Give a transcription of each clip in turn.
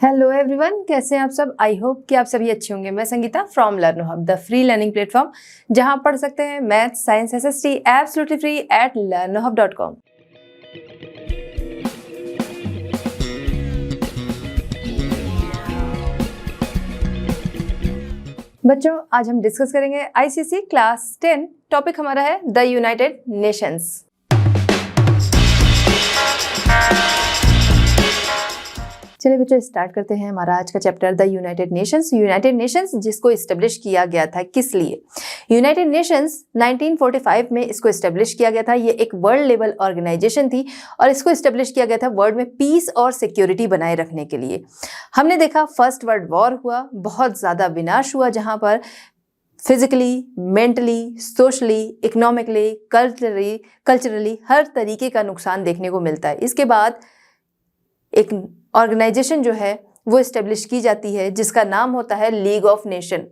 Hello everyone, कैसे हैं आप सब। आई होप कि आप सभी अच्छे होंगे। मैं Sangeeta from लर्नो hub, the free learning platform, जहां आप पढ़ सकते हैं math, science, SST absolutely free at learnohub.com। बच्चों, आज हम डिस्कस करेंगे आईसीएसई क्लास 10। टॉपिक हमारा है द यूनाइटेड नेशंस। चलिए बच्चों, स्टार्ट करते हैं हमारा आज का chapter the United Nations. United Nations जिसको इस्टेब्लिश किया गया था किस लिए? यूनाइटेड नेशंस 1945 में इसको इस्टेब्लिश किया गया था। ये एक वर्ल्ड लेवल ऑर्गेनाइजेशन थी और इसको इस्टेब्लिश किया गया था वर्ल्ड में पीस और सिक्योरिटी बनाए रखने के लिए। हमने देखा फर्स्ट वर्ल्ड वॉर हुआ, बहुत ज़्यादा विनाश हुआ, जहाँ पर physically, mentally, socially, economically, culturally हर तरीके का नुकसान देखने को मिलता है। इसके बाद एक ऑर्गेनाइजेशन जो है वो इस्टेब्लिश की जाती है जिसका नाम होता है लीग ऑफ नेशन,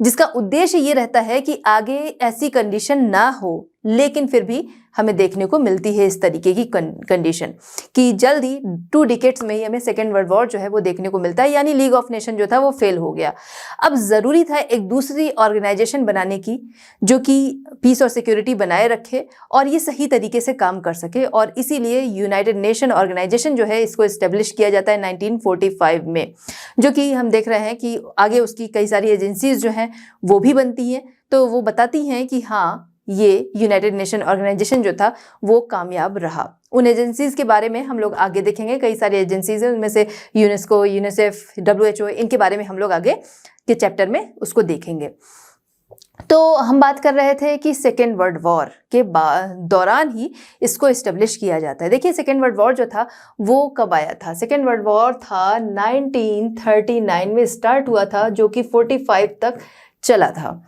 जिसका उद्देश्य ये रहता है कि आगे ऐसी कंडीशन ना हो, लेकिन फिर भी हमें देखने को मिलती है इस तरीके की कंडीशन कि जल्द ही 2 डिकेड्स में ही हमें सेकेंड वर्ल्ड वॉर जो है वो देखने को मिलता है, यानी लीग ऑफ नेशन जो था वो फेल हो गया। अब ज़रूरी था एक दूसरी ऑर्गेनाइजेशन बनाने की जो कि पीस और सिक्योरिटी बनाए रखे और ये सही तरीके से काम कर सके, और इसीलिए यूनाइटेड नेशन ऑर्गेनाइजेशन जो है इसको इस्टेब्लिश किया जाता है 1945 में, जो कि हम देख रहे हैं कि आगे उसकी कई सारी एजेंसीज जो हैं वो भी बनती हैं, तो वो बताती हैं कि हाँ, ये यूनाइटेड नेशन ऑर्गेनाइजेशन जो था वो कामयाब रहा। उन एजेंसीज के बारे में हम लोग आगे देखेंगे। कई सारी एजेंसीज हैं, उनमें से यूनेस्को, यूनिसेफ, WHO, इनके बारे में हम लोग आगे के चैप्टर में उसको देखेंगे। तो हम बात कर रहे थे कि सेकेंड वर्ल्ड वॉर के दौरान ही इसको इस्टेब्लिश किया जाता है। देखिए, सेकेंड वर्ल्ड वॉर जो था वो कब आया था? सेकेंड वर्ल्ड वॉर था 1939 में स्टार्ट हुआ था, जो कि 45 तक चला था।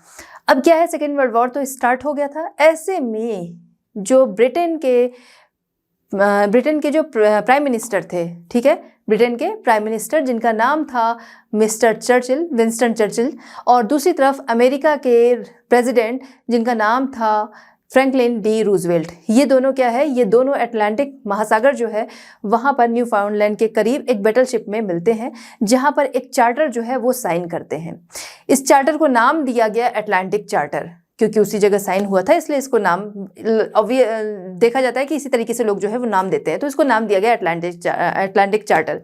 अब क्या है, सेकेंड वर्ल्ड वॉर तो स्टार्ट हो गया था, ऐसे में जो ब्रिटेन के जो प्राइम मिनिस्टर थे, ठीक है, ब्रिटेन के प्राइम मिनिस्टर जिनका नाम था मिस्टर चर्चिल, विंस्टन चर्चिल, और दूसरी तरफ अमेरिका के प्रेसिडेंट जिनका नाम था फ्रैंकलिन डी रूजवेल्ट, ये दोनों क्या है, ये दोनों अटलांटिक महासागर जो है वहाँ पर न्यू फाउंडलैंड के करीब एक बैटलशिप में मिलते हैं, जहाँ पर एक चार्टर जो है वो साइन करते हैं। इस चार्टर को नाम दिया गया अटलांटिक चार्टर, क्योंकि उसी जगह साइन हुआ था, इसलिए इसको नाम देखा जाता है कि इसी तरीके से लोग जो है वो नाम देते हैं, तो इसको नाम दिया गया अटलांटिक चार्टर।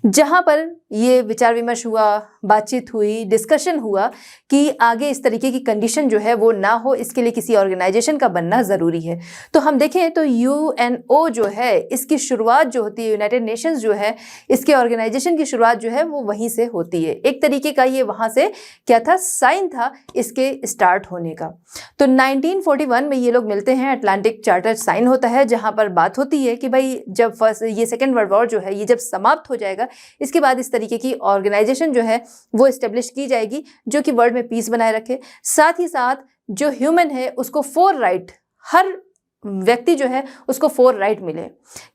जहाँ पर ये विचार विमर्श हुआ, बातचीत हुई, डिस्कशन हुआ कि आगे इस तरीके की कंडीशन जो है वो ना हो, इसके लिए किसी ऑर्गेनाइजेशन का बनना ज़रूरी है। तो हम देखें तो UNO जो है, इसकी शुरुआत जो होती है, यूनाइटेड नेशंस जो है, इसके ऑर्गेनाइजेशन की शुरुआत जो है वो वहीं से होती है। एक तरीके का ये वहाँ से क्या था, साइन था इसके स्टार्ट होने का। तो 1941 में ये लोग मिलते हैं, अटलांटिक चार्टर साइन होता है, जहाँ पर बात होती है कि भाई जब ये सेकेंड वर्ल्ड वॉर जो है ये जब समाप्त हो जाएगा, इसके बाद इस तरीके की ऑर्गेनाइजेशन जो है वो एस्टेब्लिश की जाएगी जो कि वर्ल्ड में पीस बनाए रखे। साथ ही साथ जो ह्यूमन है उसको 4 राइट, हर व्यक्ति जो है उसको 4 राइट मिले।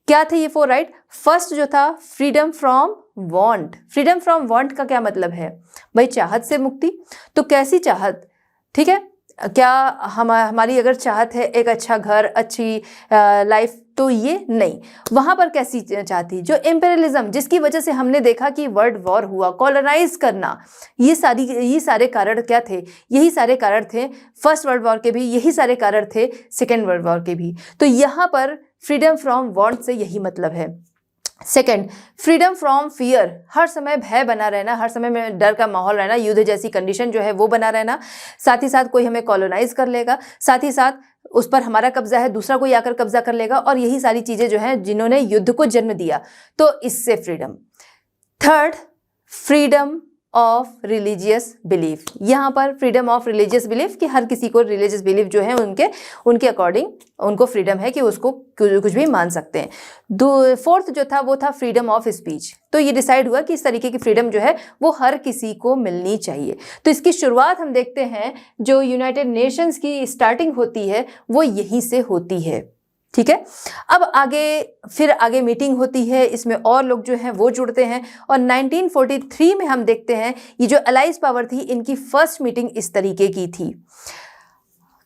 क्या थे ये 4 राइट? फर्स्ट जो था freedom from want. Freedom from want का क्या मतलब है भाई? चाहत से मुक्ति। तो कैसी चाहत? ठीक है, क्या हमारी अगर चाहत है एक अच्छा घर, अच्छी लाइफ, तो ये नहीं। वहाँ पर कैसी चाहती, जो इम्पेरियलिज्म, जिसकी वजह से हमने देखा कि वर्ल्ड वॉर हुआ, कॉलोनाइज करना, ये सारे कारण क्या थे? यही सारे कारण थे फर्स्ट वर्ल्ड वॉर के भी, यही सारे कारण थे सेकेंड वर्ल्ड वॉर के भी। तो यहाँ पर फ्रीडम फ्रॉम वांट से यही मतलब है। सेकेंड, फ्रीडम फ्रॉम फियर, हर समय भय बना रहना, हर समय में डर का माहौल रहना, युद्ध जैसी कंडीशन जो है वो बना रहना। साथ ही साथ कोई हमें कॉलोनाइज कर लेगा, साथ ही साथ उस पर हमारा कब्जा है, दूसरा कोई आकर कब्जा कर लेगा, और यही सारी चीजें जो हैं जिन्होंने युद्ध को जन्म दिया, तो इससे freedom. Third, freedom of religious belief. यहाँ पर फ्रीडम ऑफ रिलीजियस बिलीफ कि हर किसी को रिलीजियस बिलीफ जो है उनके अकॉर्डिंग उनको फ्रीडम है कि उसको कुछ भी मान सकते हैं। फोर्थ जो था वो था फ्रीडम ऑफ स्पीच। तो ये डिसाइड हुआ कि इस तरीके की फ्रीडम जो है वो हर किसी को मिलनी चाहिए। तो इसकी शुरुआत हम देखते हैं, जो यूनाइटेड नेशंस की स्टार्टिंग होती है वो यहीं से होती है। ठीक है, अब आगे मीटिंग होती है, इसमें और लोग जो हैं वो जुड़ते हैं, और 1943 में हम देखते हैं ये जो अलाइज पावर थी, इनकी फर्स्ट मीटिंग इस तरीके की थी।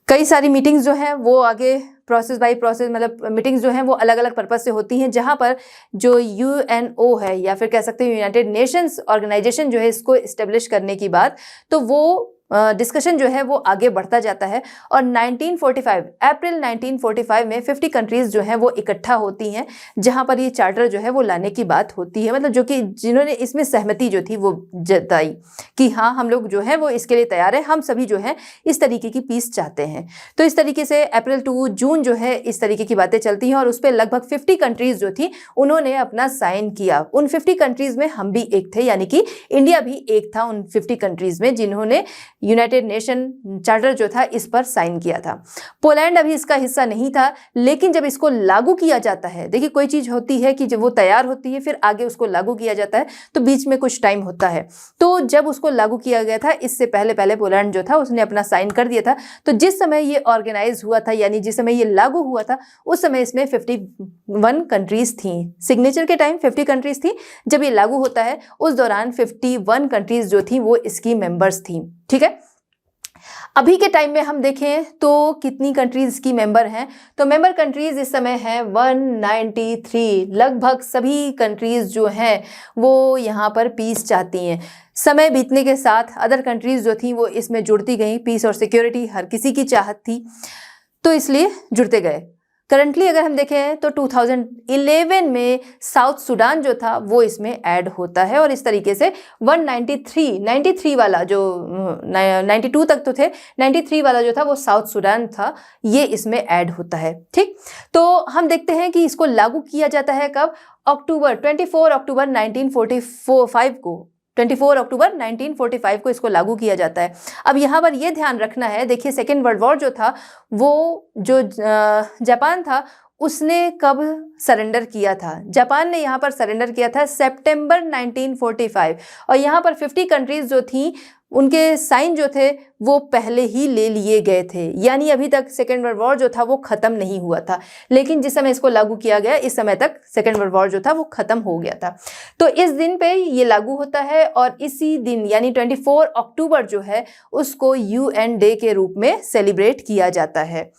कई सारी मीटिंग्स जो हैं वो आगे प्रोसेस बाय प्रोसेस, मतलब मीटिंग्स जो हैं वो अलग अलग पर्पस से होती हैं, जहाँ पर जो यूएनओ है या फिर कह सकते हैं यूनाइटेड नेशंस ऑर्गेनाइजेशन जो है इसको इस्टेब्लिश करने की बात, तो वो डिस्कशन जो है वो आगे बढ़ता जाता है। और 1945 अप्रैल 1945 में 50 कंट्रीज़ जो हैं वो इकट्ठा होती हैं, जहाँ पर ये चार्टर जो है वो लाने की बात होती है, मतलब जो कि जिन्होंने इसमें सहमति जो थी वो जताई कि हाँ हम लोग जो है वो इसके लिए तैयार है, हम सभी जो है इस तरीके की पीस चाहते हैं। तो इस तरीके से अप्रैल टू जून जो है इस तरीके की बातें चलती हैं और उस पर लगभग 50 कंट्रीज़ जो थी उन्होंने अपना साइन किया। उन 50 कंट्रीज़ में हम भी एक थे, यानी कि इंडिया भी एक था उन 50 कंट्रीज़ में जिन्होंने यूनाइटेड नेशन चार्टर जो था इस पर साइन किया था। पोलैंड अभी इसका हिस्सा नहीं था, लेकिन जब इसको लागू किया जाता है, देखिए कोई चीज़ होती है कि जब वो तैयार होती है फिर आगे उसको लागू किया जाता है, तो बीच में कुछ टाइम होता है। तो जब उसको लागू किया गया था इससे पहले पहले पोलैंड जो था उसने अपना साइन कर दिया था। तो जिस समय ये ऑर्गेनाइज हुआ था, यानी जिस समय ये लागू हुआ था, उस समय इसमें 51 कंट्रीज थी। सिग्नेचर के टाइम 50 कंट्रीज थी, जब ये लागू होता है उस दौरान 51 कंट्रीज जो थी वो इसकी मेंबर्स थी। ठीक है, अभी के टाइम में हम देखें तो कितनी कंट्रीज की मेंबर हैं, तो मेंबर कंट्रीज इस समय हैं 193। लगभग सभी कंट्रीज जो हैं वो यहाँ पर पीस चाहती हैं। समय बीतने के साथ अदर कंट्रीज जो थी वो इसमें जुड़ती गई। पीस और सिक्योरिटी हर किसी की चाहत थी, तो इसलिए जुड़ते गए। करंटली अगर हम देखें तो 2011 में साउथ सूडान जो था वो इसमें ऐड होता है और इस तरीके से 93 वाला जो 92 तक तो थे, 93 वाला जो था वो साउथ सूडान था, ये इसमें ऐड होता है। ठीक, तो हम देखते हैं कि इसको लागू किया जाता है कब? 24 अक्टूबर 1945 को 24 अक्टूबर 1945 को इसको लागू किया जाता है। अब यहाँ पर यह ध्यान रखना है, देखिए सेकेंड वर्ल्ड वॉर जो था वो जो जापान था उसने कब सरेंडर किया था? जापान ने यहाँ पर सरेंडर किया था सितंबर 1945 और यहाँ पर 50 कंट्रीज जो थी उनके साइन जो थे वो पहले ही ले लिए गए थे, यानी अभी तक सेकेंड वर्ल्ड वॉर जो था वो ख़त्म नहीं हुआ था, लेकिन जिस समय इसको लागू किया गया इस समय तक सेकेंड वर्ल्ड वॉर जो था वो ख़त्म हो गया था। तो इस दिन पे ये लागू होता है और इसी दिन यानी 24 अक्टूबर जो है उसको UN डे के रूप में सेलिब्रेट किया जाता है।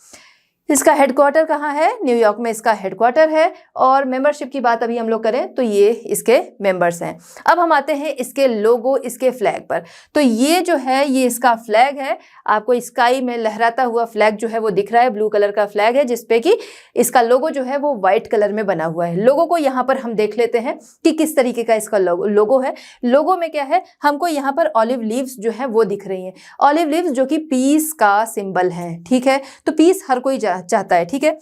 इसका हेडक्वार्टर कहाँ है? न्यूयॉर्क में इसका हेडक्वार्टर है। और मेंबरशिप की बात अभी हम लोग करें तो ये इसके मेंबर्स हैं। अब हम आते हैं इसके लोगो, इसके फ्लैग पर। तो ये जो है ये इसका फ्लैग है, आपको स्काई में लहराता हुआ फ्लैग जो है वो दिख रहा है, ब्लू कलर का फ्लैग है जिसपे कि इसका लोगो जो है वो व्हाइट कलर में बना हुआ है। लोगो को यहाँ पर हम देख लेते हैं कि किस तरीके का इसका लोगो है। लोगो में क्या है, हमको यहाँ पर ऑलिव लीव्स जो है वो दिख रही हैं। ऑलिव लीव्स जो कि पीस का सिंबल है। ठीक है, तो पीस हर कोई चाहता है। ठीक है,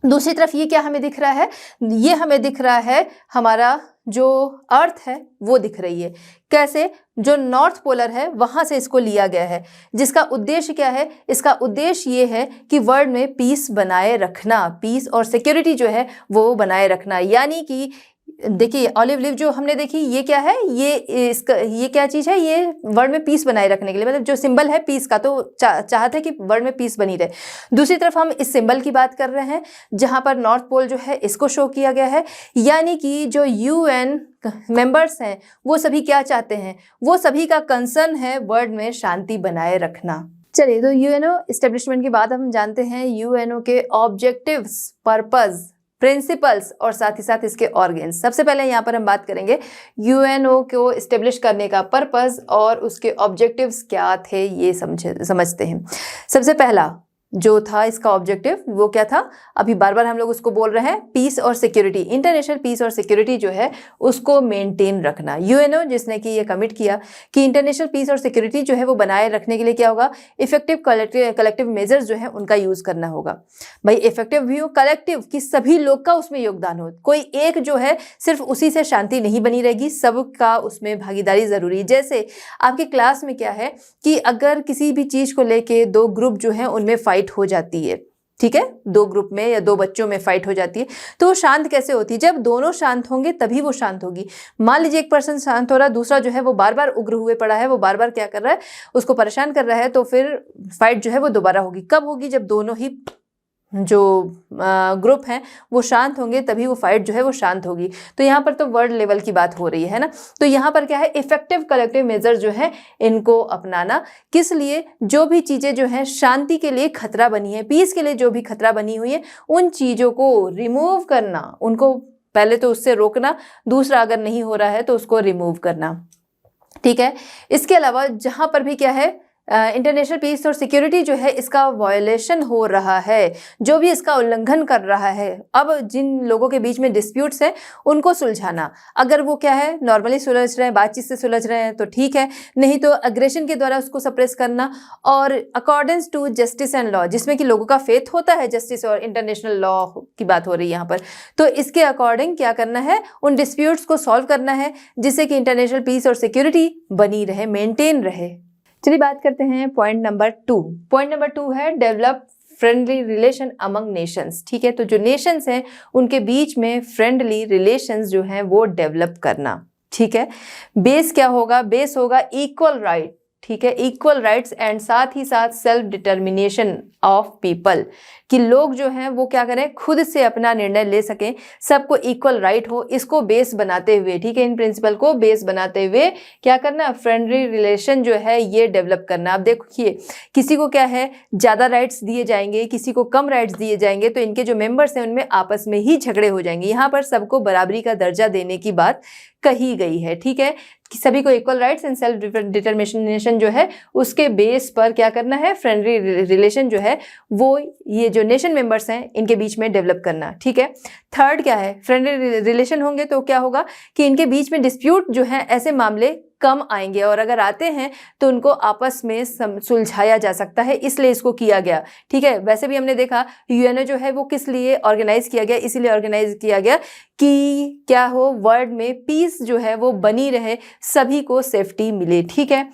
दूसरी तरफ ये क्या हमें दिख रहा है? ये हमें दिख रहा है हमारा जो अर्थ है वो दिख रही है। कैसे? जो नॉर्थ पोलर है वहां से इसको लिया गया है, जिसका उद्देश्य क्या है? इसका उद्देश्य ये है कि वर्ल्ड में पीस बनाए रखना, पीस और सिक्योरिटी जो है वो बनाए रखना। यानी कि देखिए ऑलिव लीफ जो हमने देखी ये क्या है, ये क्या चीज़ है? ये वर्ल्ड में पीस बनाए रखने के लिए, मतलब जो सिंबल है पीस का, तो चाहते हैं कि वर्ल्ड में पीस बनी रहे। दूसरी तरफ हम इस सिंबल की बात कर रहे हैं जहां पर नॉर्थ पोल जो है इसको शो किया गया है। यानी कि जो UN मेंबर्स हैं वो सभी क्या चाहते हैं? वो सभी का कंसर्न है वर्ल्ड में शांति बनाए रखना। चलिए, तो UNO एस्टेब्लिशमेंट के बाद हम जानते हैं UNO के ऑब्जेक्टिव्स, पर्पस, प्रिंसिपल्स और साथ ही साथ इसके ऑर्गेन्स। सबसे पहले यहाँ पर हम बात करेंगे UNO को इस्टेब्लिश करने का पर्पस और उसके ऑब्जेक्टिव्स क्या थे, ये समझते हैं। सबसे पहला जो था इसका ऑब्जेक्टिव वो क्या था? अभी बार बार हम लोग उसको बोल रहे हैं, पीस और सिक्योरिटी, इंटरनेशनल पीस और सिक्योरिटी जो है उसको मेंटेन रखना। UNO जिसने कि ये कमिट किया कि इंटरनेशनल पीस और सिक्योरिटी जो है वो बनाए रखने के लिए क्या होगा? इफेक्टिव कलेक्टिव मेजर्स जो है उनका यूज करना होगा। भाई इफेक्टिव भी हो, कलेक्टिव कि सभी लोग का उसमें योगदान हो, कोई एक जो है सिर्फ उसी से शांति नहीं बनी रहेगी, सबका उसमें भागीदारी जरूरी। जैसे आपके क्लास में क्या है कि अगर किसी भी चीज को लेके दो ग्रुप जो है उनमें फाइट हो जाती है, ठीक है, दो ग्रुप में या दो बच्चों में फाइट हो जाती है, तो वो शांत कैसे होती है? जब दोनों शांत होंगे तभी वो शांत होगी। मान लीजिए एक पर्सन शांत हो रहा है, दूसरा जो है वो बार बार उग्र हुए पड़ा है, वो बार बार क्या कर रहा है, उसको परेशान कर रहा है, तो फिर फाइट जो है वो दोबारा होगी। कब होगी? जब दोनों ही जो ग्रुप हैं वो शांत होंगे तभी वो फाइट जो है वो शांत होगी। तो यहाँ पर तो वर्ल्ड लेवल की बात हो रही है ना। तो यहाँ पर क्या है, इफेक्टिव कलेक्टिव मेजर जो है इनको अपनाना। किस लिए? जो भी चीज़ें जो है शांति के लिए खतरा बनी है, पीस के लिए जो भी खतरा बनी हुई है, उन चीज़ों को रिमूव करना, उनको पहले तो उससे रोकना, दूसरा अगर नहीं हो रहा है तो उसको रिमूव करना। ठीक है। इसके अलावा जहाँ पर भी क्या है, इंटरनेशनल पीस और सिक्योरिटी जो है इसका वायलेशन हो रहा है, जो भी इसका उल्लंघन कर रहा है, अब जिन लोगों के बीच में डिस्प्यूट्स हैं उनको सुलझाना। अगर वो क्या है नॉर्मली सुलझ रहे हैं, बातचीत से सुलझ रहे हैं तो ठीक है, नहीं तो अग्रेशन के द्वारा उसको सप्रेस करना। और according to justice and law, जिसमें कि लोगों का फेथ होता है जस्टिस और इंटरनेशनल लॉ की बात हो रही है यहाँ पर, तो इसके अकॉर्डिंग क्या करना है, उन डिस्प्यूट्स को सॉल्व करना है जिससे कि इंटरनेशनल पीस और सिक्योरिटी बनी रहे, मेंटेन रहे। चलिए बात करते हैं पॉइंट नंबर 2। पॉइंट नंबर 2 है develop friendly relation among Nations. ठीक है, तो जो नेशंस हैं उनके बीच में फ्रेंडली रिलेशंस जो हैं वो डेवलप करना। ठीक है, बेस क्या होगा? बेस होगा इक्वल राइट। ठीक है, इक्वल राइट्स एंड साथ ही साथ सेल्फ डिटर्मिनेशन ऑफ पीपल, कि लोग जो हैं वो क्या करें, खुद से अपना निर्णय ले सकें, सबको इक्वल राइट हो। इसको बेस बनाते हुए, ठीक है, इन प्रिंसिपल को बेस बनाते हुए क्या करना, फ्रेंडली रिलेशन जो है ये डेवलप करना। अब देखिए, किसी को क्या है ज़्यादा राइट्स दिए जाएंगे, किसी को कम राइट्स दिए जाएंगे, तो इनके जो मेंबर्स हैं उनमें आपस में ही झगड़े हो जाएंगे। यहाँ पर सबको बराबरी का दर्जा देने की बात कही गई है। ठीक है, कि सभी को equal rights and self determination जो है उसके बेस पर क्या करना है, फ्रेंडली रिलेशन जो है वो ये जो नेशन मेंबर्स हैं इनके बीच में डेवलप करना। ठीक है, थर्ड क्या है, फ्रेंडली रिलेशन होंगे तो क्या होगा कि इनके बीच में डिस्प्यूट जो है ऐसे मामले कम आएंगे, और अगर आते हैं तो उनको आपस में सुलझाया जा सकता है, इसलिए इसको किया गया। ठीक है, वैसे भी हमने देखा यूएनओ जो है वो किस लिए ऑर्गेनाइज किया गया, इसीलिए ऑर्गेनाइज किया गया कि क्या हो, वर्ल्ड में पीस जो है वो बनी रहे, सभी को सेफ्टी मिले। ठीक है,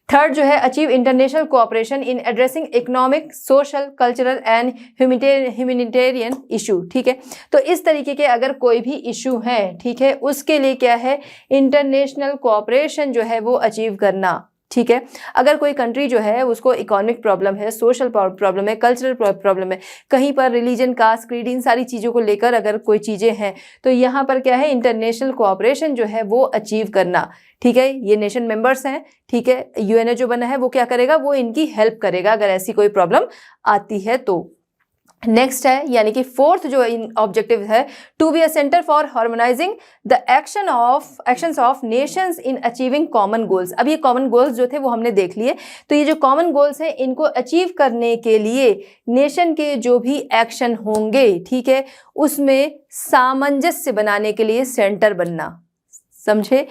थर्ड जो है achieve international cooperation in addressing economic, social, cultural and humanitarian issue. ठीक है, तो इस तरीके के अगर कोई भी इशू है, ठीक है, उसके लिए क्या है, इंटरनेशनल कोऑपरेशन जो है वो अचीव करना। ठीक है, अगर कोई कंट्री जो है उसको इकोनॉमिक प्रॉब्लम है, सोशल प्रॉब्लम है, कल्चरल प्रॉब्लम है, कहीं पर रिलीजन, कास्ट, क्रीड, इन सारी चीज़ों को लेकर अगर कोई चीज़ें हैं, तो यहाँ पर क्या है, इंटरनेशनल कोऑपरेशन जो है वो अचीव करना। ठीक है, ये नेशन मेंबर्स हैं। ठीक है, यूएनओ जो बना है वो क्या करेगा, वो इनकी हेल्प करेगा अगर ऐसी कोई प्रॉब्लम आती है तो। नेक्स्ट है, यानी कि फोर्थ जो ऑब्जेक्टिव है, to be a centre for harmonising the actions of nations in achieving common goals. अब ये कॉमन गोल्स जो थे वो हमने देख लिए, तो ये जो कॉमन गोल्स हैं इनको अचीव करने के लिए नेशन के जो भी एक्शन होंगे, ठीक है, उसमें सामंजस्य बनाने के लिए सेंटर बनना। समझे,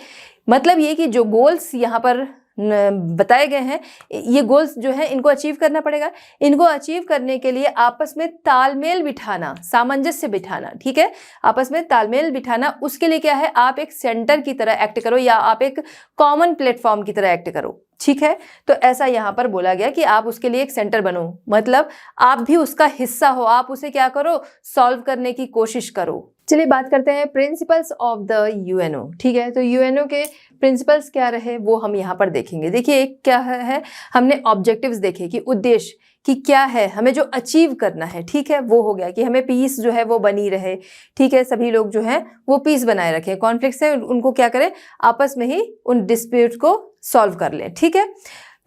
मतलब ये कि जो गोल्स यहाँ पर बताए गए हैं, ये गोल्स जो है इनको अचीव करना पड़ेगा। इनको अचीव करने के लिए आपस में तालमेल बिठाना, सामंजस्य बिठाना। ठीक है, आपस में तालमेल बिठाना, उसके लिए क्या है, आप एक सेंटर की तरह एक्ट करो या आप एक कॉमन प्लेटफॉर्म की तरह एक्ट करो। ठीक है, तो ऐसा यहाँ पर बोला गया कि आप उसके लिए एक सेंटर बनो, मतलब आप भी उसका हिस्सा हो, आप उसे क्या करो, सॉल्व करने की कोशिश करो। चलिए बात करते हैं प्रिंसिपल्स ऑफ द यूएनओ। ठीक है, तो यूएनओ के प्रिंसिपल्स क्या रहे वो हम यहाँ पर देखेंगे। देखिए, एक क्या है, हमने ऑब्जेक्टिव्स देखे कि उद्देश्य कि क्या है, हमें जो अचीव करना है, ठीक है, वो हो गया कि हमें पीस जो है वो बनी रहे। ठीक है, सभी लोग जो हैं वो पीस बनाए रखें, कॉन्फ्लिक्ट्स है उनको क्या करें, आपस में ही उन डिस्प्यूट को सॉल्व कर लें। ठीक है,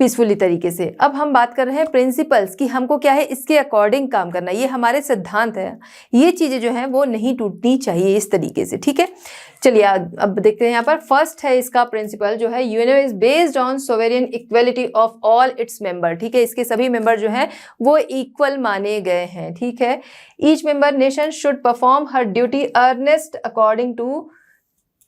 पीसफुली तरीके से। अब हम बात कर रहे हैं प्रिंसिपल्स कि हमको क्या है, इसके अकॉर्डिंग काम करना, ये हमारे सिद्धांत है, ये चीज़ें जो हैं वो नहीं टूटनी चाहिए इस तरीके से। ठीक है, चलिए अब देखते हैं यहाँ पर। फर्स्ट है इसका प्रिंसिपल जो है, UNO is based on sovereign equality of all its member. ठीक है, इसके सभी मेंबर जो हैं वो इक्वल माने गए हैं। ठीक है, each member nation should perform her duty earnest according to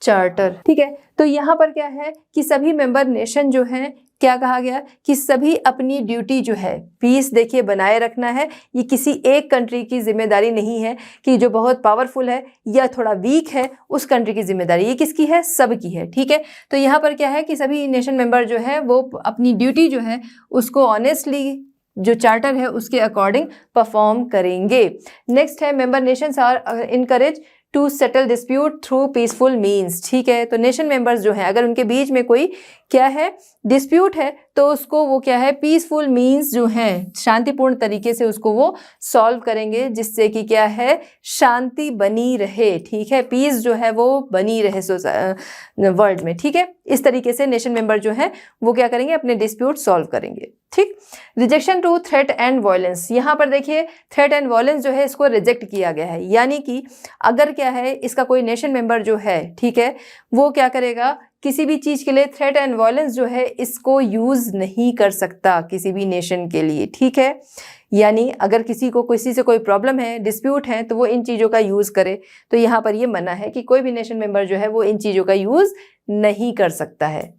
charter. ठीक है, तो यहाँ पर क्या है कि सभी मेंबर नेशन जो हैं, क्या कहा गया कि सभी अपनी ड्यूटी जो है, पीस देखिए बनाए रखना है। ये किसी एक कंट्री की जिम्मेदारी नहीं है कि जो बहुत पावरफुल है या थोड़ा वीक है उस कंट्री की जिम्मेदारी, ये किसकी है, सबकी है। ठीक है, तो यहाँ पर क्या है कि सभी नेशन मेंबर जो है वो अपनी ड्यूटी जो है उसको ऑनेस्टली जो चार्टर है उसके अकॉर्डिंग परफॉर्म करेंगे। नेक्स्ट है, member nations are encourage to settle dispute through peaceful means, ठीक है। तो नेशन मेंबर्स जो हैं अगर उनके बीच में कोई क्या है डिस्प्यूट है तो उसको वो क्या है पीसफुल मीन्स जो हैं शांतिपूर्ण तरीके से उसको वो सॉल्व करेंगे, जिससे कि क्या है शांति बनी रहे, ठीक है, पीस जो है वो बनी रहे वर्ल्ड में, ठीक है। इस तरीके से नेशन मेंबर जो है वो क्या करेंगे अपने डिस्प्यूट सॉल्व करेंगे, ठीक। Rejection to threat and violence, यहाँ पर देखिए थ्रेट एंड वायलेंस जो है इसको रिजेक्ट किया गया है, यानी कि अगर क्या है इसका कोई नेशन मेंबर जो है, ठीक है, वो क्या करेगा किसी भी चीज़ के लिए थ्रेट एंड वायलेंस जो है इसको यूज़ नहीं कर सकता किसी भी नेशन के लिए, ठीक है। यानी अगर किसी से कोई प्रॉब्लम है डिस्प्यूट है तो वो इन चीज़ों का यूज़ करे, तो यहाँ पर ये मना है कि कोई भी नेशन मेंबर जो है वो इन चीज़ों का यूज़ नहीं कर सकता है।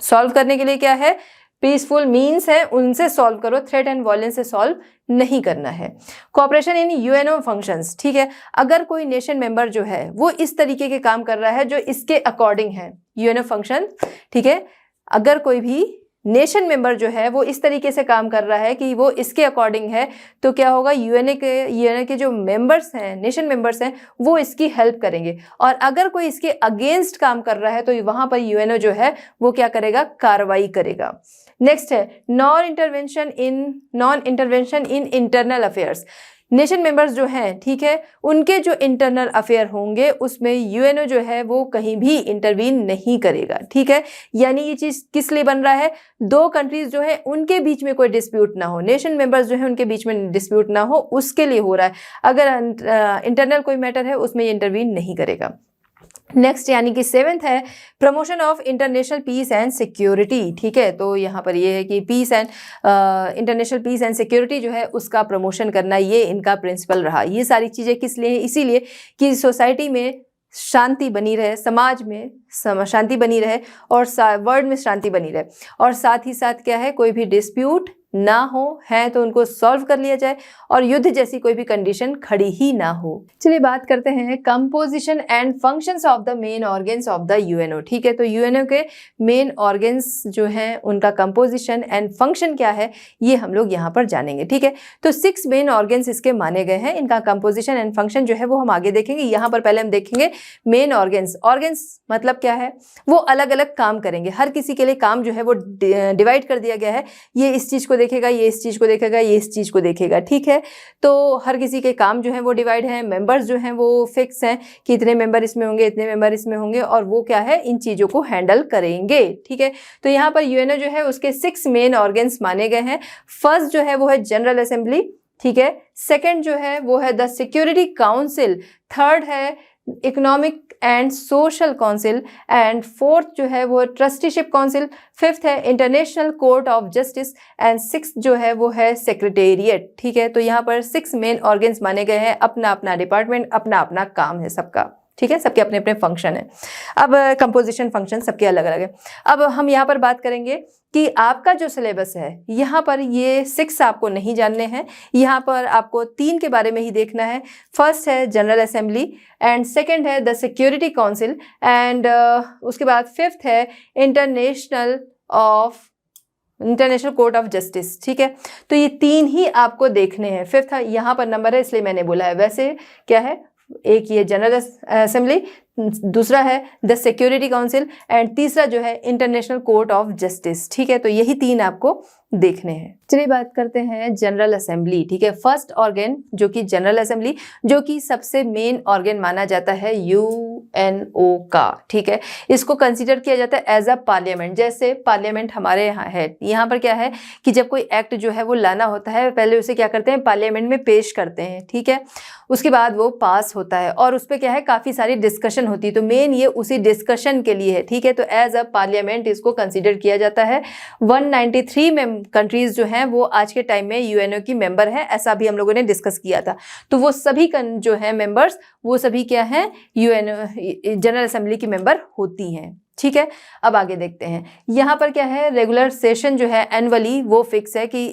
सॉल्व करने के लिए क्या है पीसफुल मीन्स है उनसे सॉल्व करो, थ्रेट एंड वायलेंस से सॉल्व नहीं करना है। कोऑपरेशन इन यूएनओ फंक्शंस, ठीक है, अगर कोई नेशन मेंबर जो है वो इस तरीके के काम कर रहा है जो इसके अकॉर्डिंग है यूएनओ फंक्शन, ठीक है, अगर कोई भी नेशन मेंबर जो है वो इस तरीके से काम कर रहा है कि वो इसके अकॉर्डिंग है, तो क्या होगा यूएनए के जो मेंबर्स हैं नेशन मेंबर्स हैं वो इसकी हेल्प करेंगे, और अगर कोई इसके अगेंस्ट काम कर रहा है तो वहां पर यूएनओ जो है वो क्या करेगा कार्रवाई करेगा। नेक्स्ट है non intervention in internal affairs, nation members जो हैं, ठीक है, उनके जो इंटरनल अफेयर होंगे उसमें यूएनओ जो है वो कहीं भी इंटरवीन नहीं करेगा, ठीक है। यानी ये चीज़ किस लिए बन रहा है, दो कंट्रीज जो है उनके बीच में कोई डिस्प्यूट ना हो, नेशन मेंबर्स जो है उनके बीच में डिस्प्यूट ना हो, उसके लिए हो रहा है। अगर इंटरनल कोई मैटर है उसमें ये इंटरवीन नहीं करेगा। नेक्स्ट यानी कि 7th है promotion of international peace and security, ठीक है। तो यहाँ पर ये है कि peace and international peace and security जो है उसका प्रमोशन करना ये इनका प्रिंसिपल रहा। ये सारी चीज़ें किस लिए, इसीलिए कि सोसाइटी में शांति बनी रहे, समाज में शांति बनी रहे और वर्ल्ड में शांति बनी रहे, और साथ ही साथ क्या है कोई भी डिस्प्यूट ना हो है तो उनको सॉल्व कर लिया जाए और युद्ध जैसी कोई भी कंडीशन खड़ी ही ना हो। चलिए बात करते हैं composition and functions of the main organs of the UNO, ठीक है। तो यूएनओ के मेन ऑर्गन्स जो हैं उनका कंपोजिशन एंड फंक्शन क्या है ये हम लोग यहाँ पर जानेंगे, ठीक है। तो 6 मेन ऑर्गन्स इसके माने गए हैं, इनका कंपोजिशन एंड फंक्शन जो है वो हम आगे देखेंगे। यहाँ पर पहले हम देखेंगे मेन ऑर्गन्स। ऑर्गन्स मतलब क्या है, वो अलग अलग काम करेंगे, हर किसी के लिए काम जो है वो डिवाइड कर दिया गया है, ये इस चीज़ को देखेगा, ये इस चीज़ को देखेगा, ये इस चीज़ को देखेगा, ठीक है। तो हर किसी के काम जो है वो डिवाइड हैं, मेंबर्स जो हैं वो फिक्स हैं कि इतने मेंबर इसमें होंगे, इतने मेंबर इसमें होंगे, और वो क्या है इन चीज़ों को हैंडल करेंगे, ठीक है। तो यहाँ पर यूएनओ जो है उसके 6 मेन ऑर्गन्स माने गए हैं। फर्स्ट जो है वो है जनरल असेंबली, ठीक है। सेकेंड जो है वो है द सिक्योरिटी काउंसिल, थर्ड है economic and social council, and fourth जो है वो ट्रस्टीशिप काउंसिल, फिफ्थ है international court of justice, and sixth जो है वो है सेक्रेटेरिएट, ठीक है। तो यहाँ पर 6 मेन ऑर्गन्स माने गए हैं, अपना अपना डिपार्टमेंट, अपना अपना काम है सबका, ठीक है, सबके अपने अपने फंक्शन है। अब कंपोजिशन फंक्शन सबके अलग अलग है। अब हम यहाँ पर बात करेंगे कि आपका जो सिलेबस है यहाँ पर ये 6 आपको नहीं जानने हैं, यहाँ पर आपको 3 के बारे में ही देखना है। फर्स्ट है जनरल असेंबली, एंड सेकंड है द सिक्योरिटी काउंसिल, एंड उसके बाद फिफ्थ है इंटरनेशनल कोर्ट ऑफ जस्टिस, ठीक है। तो ये 3 ही आपको देखने हैं। फिफ्थ यहाँ पर नंबर है इसलिए मैंने बोला है, वैसे क्या है एक ये जनरल असेंबली, दूसरा है द सिक्योरिटी काउंसिल, एंड तीसरा जो है इंटरनेशनल कोर्ट ऑफ जस्टिस, ठीक है। तो यही 3 आपको देखने हैं। चलिए बात करते हैं जनरल असेंबली, ठीक है। फर्स्ट ऑर्गन जो कि जनरल असेंबली, जो कि सबसे मेन ऑर्गन माना जाता है यूएनओ का, ठीक है। इसको कंसीडर किया जाता है एज अ पार्लियामेंट, जैसे पार्लियामेंट हमारे यहाँ है। यहाँ पर क्या है कि जब कोई एक्ट जो है वो लाना होता है पहले उसे क्या करते हैं पार्लियामेंट में पेश करते हैं, ठीक है। उसके बाद वो पास होता है और उस पर क्या है काफ़ी सारी डिस्कशन होती है, तो मेन ये उसी डिस्कशन के लिए है, ठीक है। तो एज अ पार्लियामेंट इसको कंसीडर किया जाता है। 193 कंट्रीज जो हैं वो आज के टाइम में यूएनओ की मेंबर हैं, ऐसा भी हम लोगों ने डिस्कस किया था। तो वो सभी जो हैं मेंबर्स वो सभी क्या हैं यूएनओ जनरल असेंबली की मेंबर होती हैं, ठीक है। अब आगे देखते हैं, यहाँ पर क्या है रेगुलर सेशन जो है एनुअली वो फिक्स है कि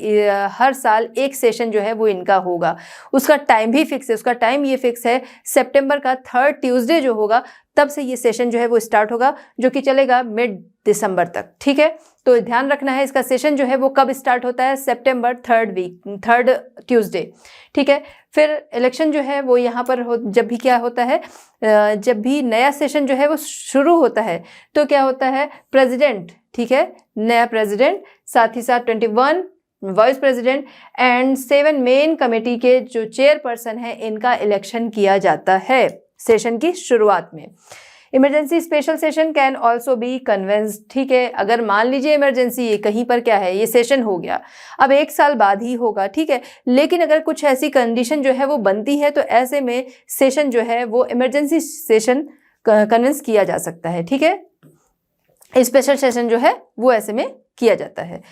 हर साल एक सेशन जो है वो इनका होगा। उसका टाइम भी फिक्स है, उसका टाइम ये फिक्स है सितंबर का 3rd ट्यूसडे जो होगा तब से ये सेशन जो है वो स्टार्ट होगा, जो कि चलेगा मिड दिसंबर तक। ठीक है, तो ध्यान रखना है इसका सेशन जो है वो कब स्टार्ट होता है, सितंबर थर्ड ट्यूसडे। ठीक है, फिर इलेक्शन जो है वो यहाँ पर जब भी क्या होता है, जब भी नया सेशन जो है वो शुरू होता है तो क्या होता है, प्रेसिडेंट, ठीक है, नया प्रेसिडेंट, साथ ही साथ 21 vice president and 7 main committee के जो चेयरपर्सन है, इनका इलेक्शन किया जाता है सेशन की शुरुआत में। Emergency special session can also be convenes. ठीक है, अगर मान लीजिए इमरजेंसी कहीं पर क्या है, ये सेशन हो गया, अब 1 साल बाद ही होगा, ठीक है, लेकिन अगर कुछ ऐसी कंडीशन जो है वो बनती है तो ऐसे में सेशन जो है वो इमरजेंसी सेशन कन्वेंस किया जा सकता है। ठीक है, स्पेशल सेशन जो है वो ऐसे में किया जाता है।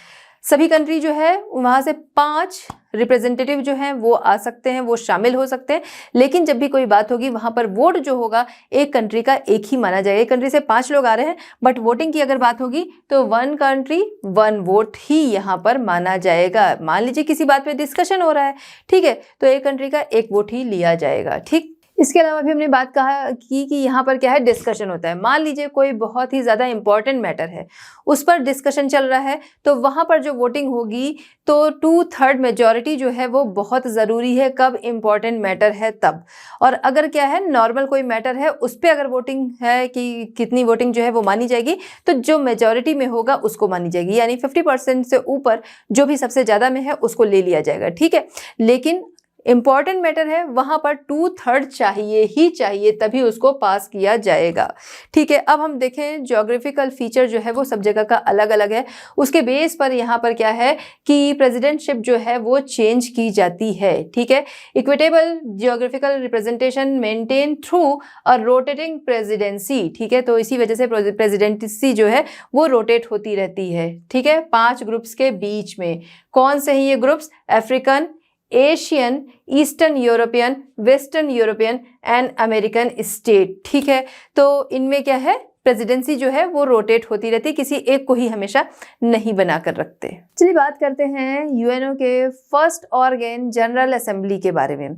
सभी कंट्री जो है वहाँ से 5 रिप्रेजेंटेटिव जो हैं वो आ सकते हैं, वो शामिल हो सकते हैं, लेकिन जब भी कोई बात होगी वहाँ पर वोट जो होगा एक कंट्री का एक ही माना जाएगा। एक कंट्री से 5 लोग आ रहे हैं, बट वोटिंग की अगर बात होगी तो 1 कंट्री 1 वोट ही यहाँ पर माना जाएगा। मान लीजिए किसी बात पे डिस्कशन हो रहा है, ठीक है, तो एक कंट्री का 1 वोट ही लिया जाएगा। ठीक, इसके अलावा भी हमने बात कहा कि यहाँ पर क्या है, डिस्कशन होता है। मान लीजिए कोई बहुत ही ज़्यादा इंपॉर्टेंट मैटर है, उस पर डिस्कशन चल रहा है, तो वहाँ पर जो वोटिंग होगी तो 2/3 मेजॉरिटी जो है वो बहुत ज़रूरी है। कब इम्पॉर्टेंट मैटर है तब। और अगर क्या है, नॉर्मल कोई मैटर है, उस पर अगर वोटिंग है कि कितनी वोटिंग जो है वो मानी जाएगी, तो जो मेजॉरिटी में होगा उसको मानी जाएगी, यानी 50% से ऊपर जो भी सबसे ज़्यादा में है उसको ले लिया जाएगा। ठीक है, लेकिन इंपॉर्टेंट मैटर है वहां पर 2/3 चाहिए ही चाहिए, तभी उसको पास किया जाएगा। ठीक है, अब हम देखें ज्योग्राफिकल फीचर जो है वो सब जगह का अलग अलग है, उसके बेस पर यहाँ पर क्या है कि प्रेसिडेंटशिप जो है वो चेंज की जाती है। ठीक है, equitable geographical representation maintain through a rotating presidency. ठीक है, तो इसी वजह से प्रेसिडेंसी जो है वो रोटेट होती रहती है। ठीक है, 5 ग्रुप्स के बीच में। कौन से हैं ये groups? African, Asian, eastern European, western European and American state. ठीक है, तो इनमें क्या है, प्रेसिडेंसी जो है वो रोटेट होती रहती है, किसी एक को ही हमेशा नहीं बनाकर रखते। चलिए बात करते हैं यूएनओ के फर्स्ट ऑर्गन जनरल असेंबली के बारे में।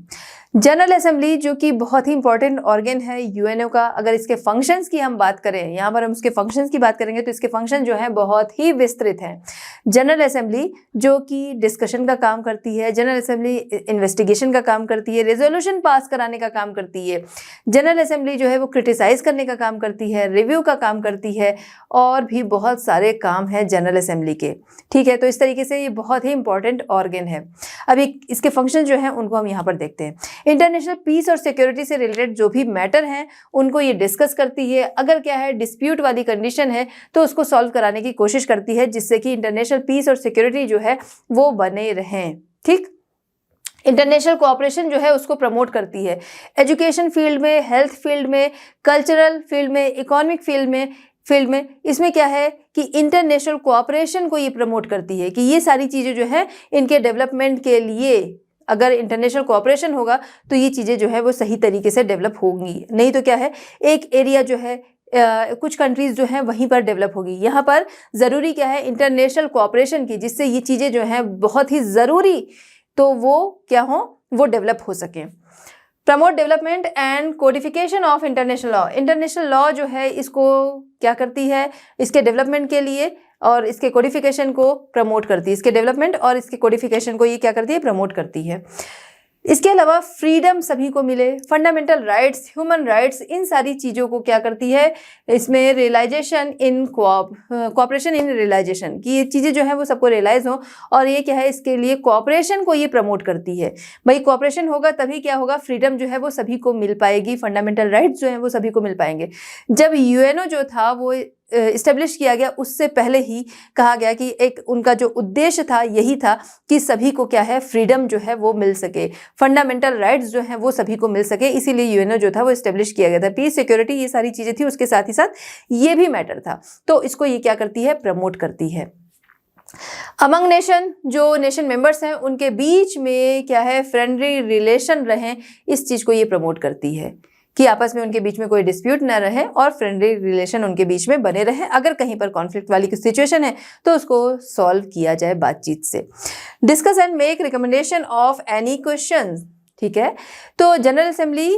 जनरल असेंबली जो कि बहुत ही इंपॉर्टेंट ऑर्गन है यूएनओ का। अगर इसके फंक्शंस की हम बात करें, यहाँ पर हम उसके फंक्शंस की बात करेंगे तो इसके फंक्शन जो है बहुत ही विस्तृत हैं। जनरल असेंबली जो कि डिस्कशन का काम करती है, जनरल असेंबली इन्वेस्टिगेशन का काम करती है, रेजोल्यूशन पास कराने का काम करती है, जनरल असेंबली जो है वो क्रिटिसाइज करने का काम करती है, रिव्यू का काम करती है, और भी बहुत सारे काम हैं जनरल असेंबली के। ठीक है, तो इस तरीके से ये बहुत ही इंपॉर्टेंट ऑर्गन है। अभी इसके फंक्शन जो हैं उनको हम यहाँ पर देखते हैं। इंटरनेशनल पीस और सिक्योरिटी से रिलेटेड जो भी मैटर हैं उनको ये डिस्कस करती है। अगर क्या है, डिस्प्यूट वाली कंडीशन है तो उसको सॉल्व कराने की कोशिश करती है, जिससे कि इंटरनेशनल पीस और सिक्योरिटी जो है वो बने रहें। ठीक, इंटरनेशनल कोऑपरेशन जो है उसको प्रमोट करती है, एजुकेशन फील्ड में, हेल्थ फील्ड में, कल्चरल फील्ड में, इकोनॉमिक फील्ड में इसमें क्या है कि इंटरनेशनल कोऑपरेशन को ये प्रमोट करती है कि ये सारी चीज़ें जो है इनके डेवलपमेंट के लिए अगर इंटरनेशनल कोऑपरेशन होगा तो ये चीज़ें जो है वो सही तरीके से डेवलप होंगी। नहीं तो क्या है, एक एरिया जो है कुछ कंट्रीज़ जो हैं वहीं पर डेवलप होगी। यहाँ पर ज़रूरी क्या है, इंटरनेशनल कोऑपरेशन की, जिससे ये चीज़ें जो हैं बहुत ही ज़रूरी तो वो क्या हो, वो डेवलप हो सकें। Promote development and codification of international law. International law जो है इसको क्या करती है, इसके डेवलपमेंट के लिए और इसके कोडिफिकेशन को प्रमोट करती है। इसके डेवलपमेंट और इसके कोडिफिकेशन को ये क्या करती है, प्रमोट करती है। इसके अलावा फ्रीडम सभी को मिले, फंडामेंटल राइट्स, ह्यूमन राइट्स, इन सारी चीज़ों को क्या करती है, इसमें realisation in cooperation in realisation, कि ये चीज़ें जो है वो सबको रियलाइज हो, और ये क्या है, इसके लिए कोऑपरेशन को ये प्रमोट करती है। भाई कोऑपरेशन होगा तभी क्या होगा, फ्रीडम जो है वो सभी को मिल पाएगी, फंडामेंटल राइट्स जो है वो सभी को मिल पाएंगे। जब यूएनओ जो था वो इस्टेब्लिश किया गया, उससे पहले ही कहा गया कि एक उनका जो उद्देश्य था यही था कि सभी को क्या है, फ्रीडम जो है वो मिल सके, फंडामेंटल राइट्स जो हैं वो सभी को मिल सके, इसीलिए यूएनओ जो था वो इस्टेब्लिश किया गया था। पीस, सिक्योरिटी, ये सारी चीज़ें थी, उसके साथ ही साथ ये भी मैटर था, तो इसको ये क्या करती है, प्रमोट करती है। अमंग नेशन, जो नेशन मेंबर्स हैं उनके बीच में क्या है, फ्रेंडली रिलेशन रहें, इस चीज़ को ये प्रमोट करती है कि आपस में उनके बीच में कोई डिस्प्यूट ना रहे और फ्रेंडली रिलेशन उनके बीच में बने रहे। अगर कहीं पर कॉन्फ्लिक्ट वाली सिचुएशन है तो उसको सॉल्व किया जाए बातचीत से। Discuss and make recommendation of any question. ठीक है, तो जनरल असेंबली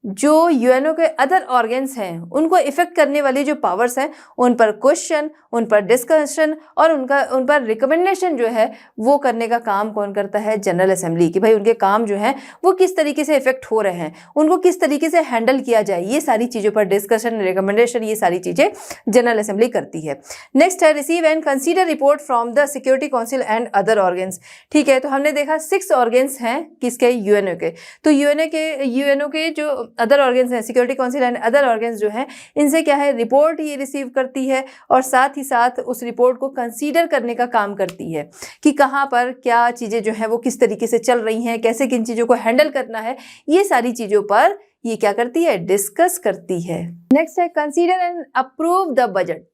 जो यूएनओ के अदर ऑर्गन्स हैं उनको इफेक्ट करने वाली जो पावर्स हैं उन पर क्वेश्चन, उन पर डिस्कशन और उन पर रिकमेंडेशन जो है वो करने का काम कौन करता है? General assembly. कि भाई उनके काम जो है वो किस तरीके से इफेक्ट हो रहे हैं, उनको किस तरीके से हैंडल किया जाए, ये सारी चीज़ों पर डिस्कशन, रिकमेंडेशन, ये सारी चीज़ें जनरल असेंबली करती है। नेक्स्ट है receive and consider report from the security council and other organs. ठीक है, तो हमने देखा 6 ऑर्गन्स हैं किसके? यूएनओ के। तो यूएनओ के जो अदर ऑर्गन्स हैं, security council and other organs जो हैं, इनसे क्या है? रिपोर्ट ये रिसीव करती है और साथ ही साथ उस रिपोर्ट को कंसीडर करने का काम करती है कि कहाँ पर क्या चीज़ें जो हैं वो किस तरीके से चल रही हैं, कैसे किन चीज़ों को हैंडल करना है, ये सारी चीज़ों पर ये क्या करती है? डिस्कस करती है। नेक्स्ट है consider and approve the budget.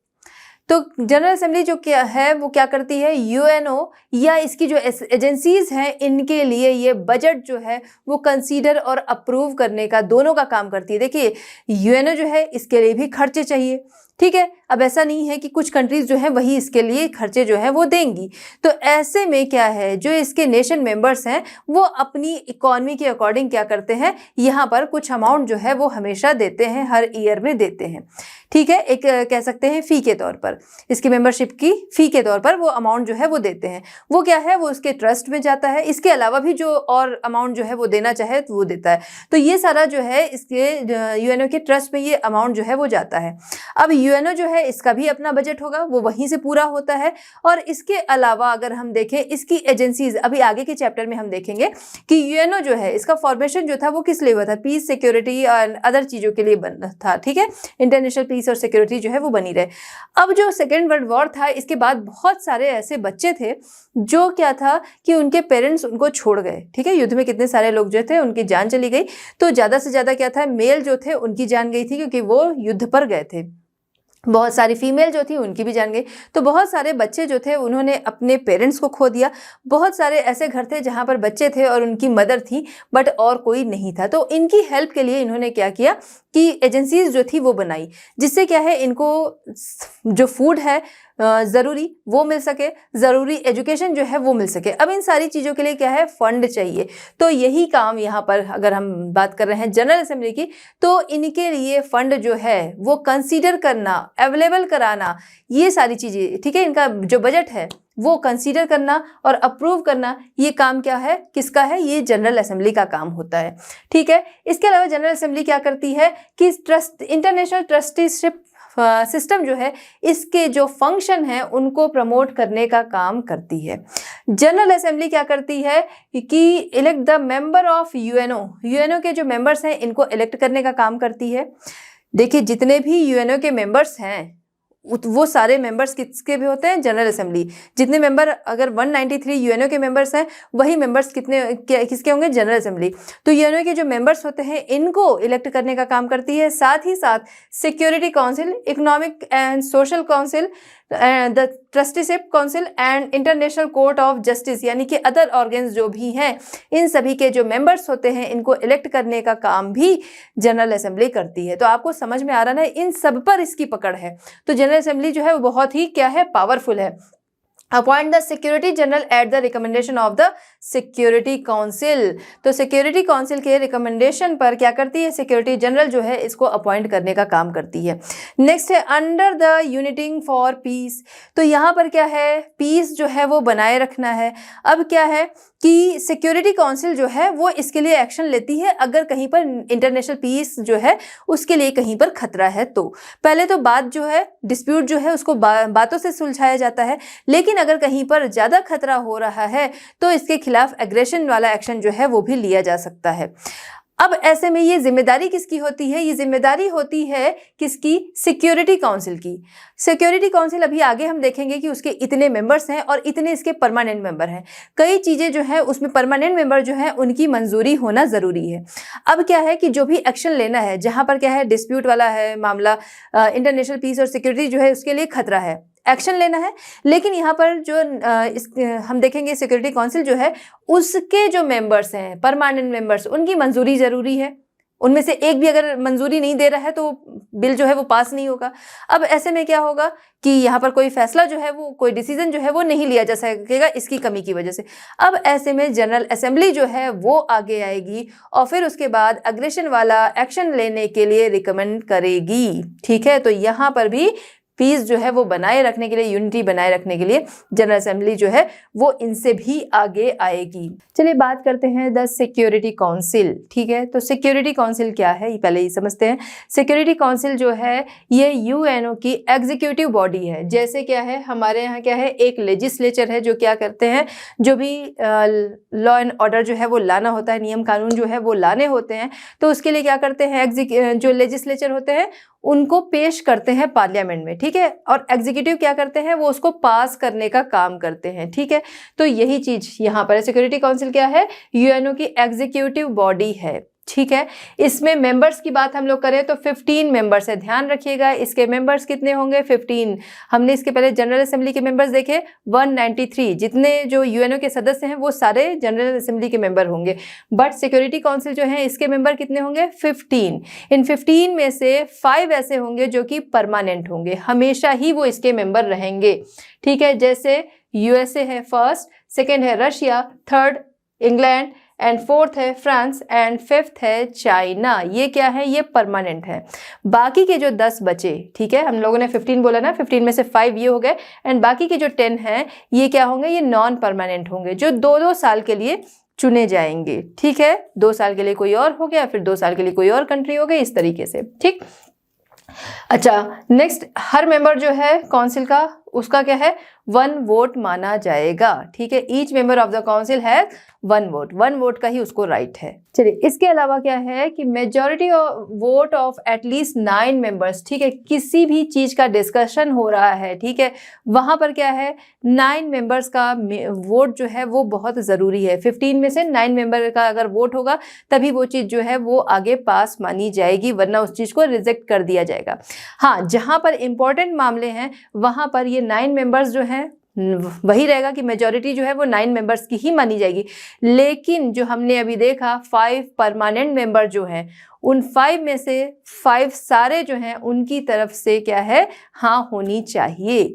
तो जनरल असेंबली जो क्या है वो क्या करती है? यूएनओ या इसकी जो एजेंसीज हैं इनके लिए ये बजट जो है वो कंसीडर और अप्रूव करने का, दोनों का काम करती है। देखिए यूएनओ जो है इसके लिए भी खर्चे चाहिए, ठीक है। अब ऐसा नहीं है कि कुछ कंट्रीज जो है वही इसके लिए खर्चे जो है वो देंगी। तो ऐसे में क्या है, जो इसके नेशन मेंबर्स हैं वो अपनी इकोनॉमी के अकॉर्डिंग क्या करते हैं? यहाँ पर कुछ अमाउंट जो है वो हमेशा देते हैं, हर ईयर में देते हैं, ठीक है। एक कह सकते हैं फी के तौर पर, इसकी मेंबरशिप की फी के तौर पर वो अमाउंट जो है वो देते हैं। वो क्या है? वो उसके ट्रस्ट में जाता है। इसके अलावा भी जो और अमाउंट जो है वो देना चाहे तो वो देता है। तो ये सारा जो है इसके यूएनओ के ट्रस्ट में ये अमाउंट जो है वो जाता है। अब यूएनओ जो है इसका भी अपना बजट होगा, वो वहीं से पूरा होता है। और इसके अलावा अगर हम देखें इसकी एजेंसीज, अभी आगे के चैप्टर में हम देखेंगे कि यूएनओ जो है इसका फॉर्मेशन जो था वो किस लिए हुआ था? पीस, सिक्योरिटी और अदर चीज़ों के लिए बना था, ठीक है। इंटरनेशनल पीस और सिक्योरिटी जो है वो बनी रहे। अब जो सेकेंड वर्ल्ड वॉर था इसके बाद बहुत सारे ऐसे बच्चे थे जो क्या था कि उनके पेरेंट्स उनको छोड़ गए, ठीक है। युद्ध में कितने सारे लोग जो थे उनकी जान चली गई। तो ज़्यादा से ज़्यादा क्या था? मेल जो थे उनकी जान गई थी क्योंकि वो युद्ध पर गए थे। बहुत सारी फीमेल जो थी उनकी भी जान गई। तो बहुत सारे बच्चे जो थे उन्होंने अपने पेरेंट्स को खो दिया। बहुत सारे ऐसे घर थे जहाँ पर बच्चे थे और उनकी मदर थी बट और कोई नहीं था। तो इनकी हेल्प के लिए इन्होंने क्या किया कि एजेंसीज जो थी वो बनाई, जिससे क्या है इनको जो फूड है ज़रूरी वो मिल सके, ज़रूरी एजुकेशन जो है वो मिल सके। अब इन सारी चीज़ों के लिए क्या है? फंड चाहिए। तो यही काम यहाँ पर अगर हम बात कर रहे हैं जनरल असेंबली की, तो इनके लिए फंड जो है वो कंसीडर करना, अवेलेबल कराना, ये सारी चीज़ें, ठीक है। इनका जो बजट है वो कंसीडर करना और अप्रूव करना, ये काम क्या है? किसका है? ये जनरल असेंबली का काम होता है, ठीक है। इसके अलावा जनरल असेंबली क्या करती है कि इंटरनेशनल ट्रस्टीशिप सिस्टम जो है इसके जो फंक्शन हैं उनको प्रमोट करने का काम करती है। जनरल असेंबली क्या करती है कि elect the member of UNO के जो मेंबर्स हैं इनको इलेक्ट करने का काम करती है। देखिए जितने भी यूएनओ के मेंबर्स हैं वो सारे मेंबर्स किसके भी होते हैं? General assembly. जितने मेंबर, अगर 193 यूएनओ के मेंबर्स हैं वही मेंबर्स किसके होंगे? General assembly. तो यूएनओ के जो मेंबर्स होते हैं इनको इलेक्ट करने का काम करती है। साथ ही साथ security council, economic and social council, the trusteeship council and international court of justice, यानी कि अदर ऑर्गन्स जो भी हैं इन सभी के जो मेंबर्स होते हैं इनको इलेक्ट करने का काम भी जनरल असेंबली करती है। तो आपको समझ में आ रहा है इन सब पर इसकी पकड़ है। तो जनरल असेंबली जो है वो बहुत ही क्या है? पावरफुल है। Appoint the security general at the recommendation of the security council. तो सिक्योरिटी काउंसिल के रिकमेंडेशन पर क्या करती है? सिक्योरिटी जनरल जो है इसको अपॉइंट करने का काम करती है। नेक्स्ट है under the uniting for piece. तो यहाँ पर क्या है? पीस जो है वो बनाए रखना है। अब क्या है कि सिक्योरिटी काउंसिल जो है वो इसके लिए एक्शन लेती है अगर कहीं पर इंटरनेशनल पीस जो है उसके लिए कहीं पर खतरा है। तो पहले तो बात जो है, डिस्प्यूट जो है उसको बातों से सुलझाया जाता है, लेकिन अगर कहीं पर ज़्यादा खतरा हो रहा है तो इसके खिलाफ एग्रेशन वाला एक्शन जो है वो भी लिया जा सकता है। अब ऐसे में ये जिम्मेदारी किसकी होती है? ये जिम्मेदारी होती है किसकी? सिक्योरिटी काउंसिल की। सिक्योरिटी काउंसिल अभी आगे हम देखेंगे कि उसके इतने मेंबर्स हैं और इतने इसके परमानेंट मेंबर हैं। कई चीज़ें जो हैं उसमें परमानेंट मेंबर जो हैं उनकी मंजूरी होना ज़रूरी है। अब क्या है कि जो भी एक्शन लेना है, जहाँ पर क्या है डिस्प्यूट वाला है मामला, इंटरनेशनल पीस और सिक्योरिटी जो है उसके लिए खतरा है, एक्शन लेना है। लेकिन यहाँ पर जो हम देखेंगे सिक्योरिटी काउंसिल जो है उसके जो मेंबर्स हैं, परमानेंट मेंबर्स, उनकी मंजूरी ज़रूरी है। उनमें से एक भी अगर मंजूरी नहीं दे रहा है तो बिल जो है वो पास नहीं होगा। अब ऐसे में क्या होगा कि यहाँ पर कोई फैसला जो है वो, कोई डिसीजन जो है वो नहीं लिया जा सकेगा इसकी कमी की वजह से। अब ऐसे में जनरल असेंबली जो है वो आगे आएगी और फिर उसके बाद अग्रेशन वाला एक्शन लेने के लिए रिकमेंड करेगी। ठीक है, तो यहाँ पर भी पीस जो है वो बनाए रखने के लिए, यूनिटी बनाए रखने के लिए जनरल असेंबली जो है वो इनसे भी आगे आएगी। चलिए बात करते हैं द सिक्योरिटी काउंसिल। ठीक है, तो सिक्योरिटी काउंसिल क्या है ये पहले ही समझते हैं। सिक्योरिटी काउंसिल जो है ये यूएनओ की एग्जीक्यूटिव बॉडी है। जैसे क्या है हमारे यहाँ क्या है, एक लेजिस्लेचर है जो क्या करते हैं, जो भी लॉ एंड ऑर्डर जो है वो लाना होता है, नियम कानून जो है वो लाने होते हैं, तो उसके लिए क्या करते हैं, जो लेजिस्लेचर होते हैं उनको पेश करते हैं पार्लियामेंट में। ठीक है, और एग्जीक्यूटिव क्या करते हैं, वो उसको पास करने का काम करते हैं। ठीक है, तो यही चीज यहाँ पर है। सिक्योरिटी काउंसिल क्या है, यूएनओ की एग्जीक्यूटिव बॉडी है। ठीक है, इसमें मेंबर्स की बात हम लोग करें तो 15 मेंबर्स है। ध्यान रखिएगा इसके मेंबर्स कितने होंगे, 15। हमने इसके पहले जनरल असेंबली के मेंबर्स देखे 193। जितने जो यूएनओ के सदस्य हैं वो सारे जनरल असेंबली के मेंबर होंगे, बट सिक्योरिटी काउंसिल जो है इसके मेंबर कितने होंगे, 15। इन 15 में से 5 ऐसे होंगे जो कि परमानेंट होंगे, हमेशा ही वो इसके मेंबर रहेंगे। ठीक है, जैसे यूएसए है फर्स्ट, सेकेंड है Russia, third England and fourth है फ्रांस एंड फिफ्थ है चाइना। ये क्या है, ये परमानेंट है। बाकी के जो 10 बचे, ठीक है, हम लोगों ने 15 बोला ना, 15 में से 5 ये हो गए एंड बाकी के जो 10 हैं ये क्या होंगे, ये नॉन परमानेंट होंगे, जो 2-2 साल के लिए चुने जाएंगे। ठीक है, 2 साल के लिए कोई और हो गया, फिर 2 साल के लिए कोई और कंट्री हो गई, इस तरीके से। ठीक, अच्छा नेक्स्ट, हर मेंबर जो है काउंसिल का उसका क्या है, 1 वोट माना जाएगा। ठीक है, each member of the council है 1 वोट, 1 वोट का ही उसको राइट है। चलिए इसके अलावा क्या है कि majority vote of at least 9 members. ठीक है, किसी भी चीज का डिस्कशन हो रहा है, ठीक है, वहां पर क्या है 9 मेंबर्स का वोट जो है वो बहुत जरूरी है। 15 में से 9 मेंबर का अगर वोट होगा तभी वो चीज जो है वो आगे पास मानी जाएगी, वरना उस चीज को रिजेक्ट कर दिया जाएगा। हाँ, जहां पर इंपॉर्टेंट मामले हैं वहां पर ये 9 मेंबर्स जो हैं वही रहेगा कि मेजॉरिटी जो है वो 9 मेंबर्स की ही मानी जाएगी। लेकिन जो हमने अभी देखा 5 परमानेंट मेंबर जो हैं, उन 5 में से 5 सारे जो हैं उनकी तरफ से क्या है, हाँ होनी चाहिए।